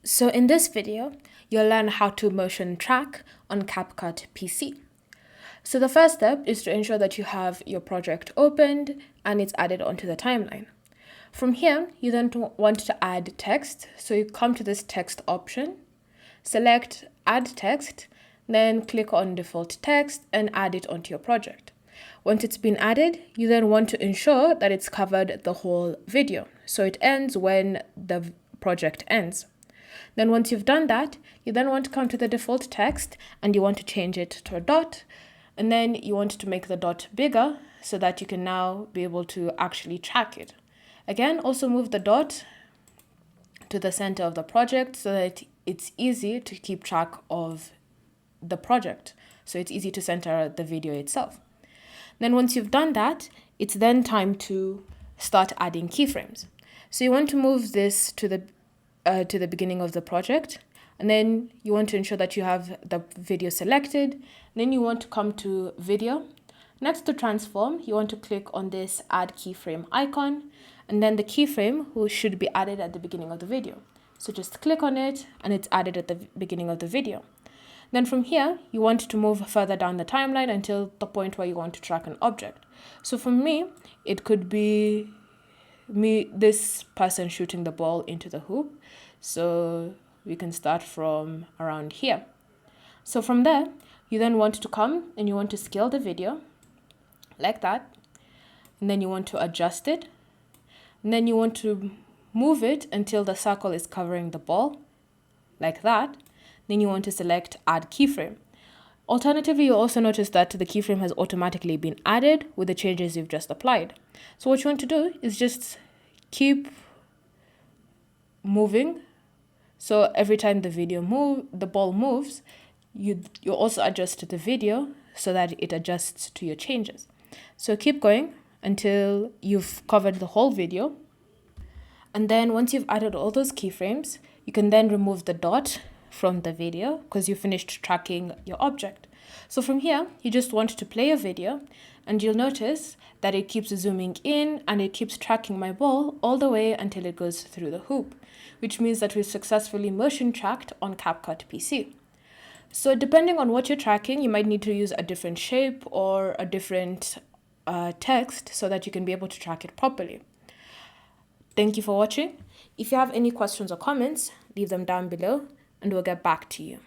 So in this video, you'll learn how to motion track on CapCut PC. So the first step is to ensure that you have your project opened and it's added onto the timeline. From here, you then want to add text. So you come to this text option, select add text, then click on default text and add it onto your project. Once it's been added, you then want to ensure that it's covered the whole video. So it ends when the project ends. Then once you've done that, you then want to come to the default text and you want to change it to a dot. And then you want to make the dot bigger so that you can now be able to actually track it. Again, also move the dot to the center of the project so that it's easy to keep track of the project. So it's easy to center the video itself. Then once you've done that, it's then time to start adding keyframes. So you want to move this to the beginning of the project, and then you want to ensure that you have the video selected. Then you want to come to video. Next to transform, you want to click on this add keyframe icon, and then the keyframe should be added at the beginning of the video. So just click on it and it's added at the beginning of the video. Then from here, you want to move further down the timeline until the point where you want to track an object. So for me, it could be this person shooting the ball into the hoop. So we can start from around here. So from there, you then want to come and you want to scale the video like that. And then you want to adjust it. And then you want to move it until the circle is covering the ball like that. Then you want to select add keyframe. Alternatively, you also notice that the keyframe has automatically been added with the changes you've just applied. So what you want to do is just keep moving. So every time the ball moves, you also adjust the video so that it adjusts to your changes. So keep going until you've covered the whole video. And then once you've added all those keyframes, you can then remove the dot from the video because you finished tracking your object. So from here, you just want to play a video and you'll notice that it keeps zooming in and it keeps tracking my ball all the way until it goes through the hoop, which means that we've successfully motion tracked on CapCut PC. So depending on what you're tracking, you might need to use a different shape or a different text so that you can be able to track it properly. Thank you for watching. If you have any questions or comments, leave them down below and we'll get back to you.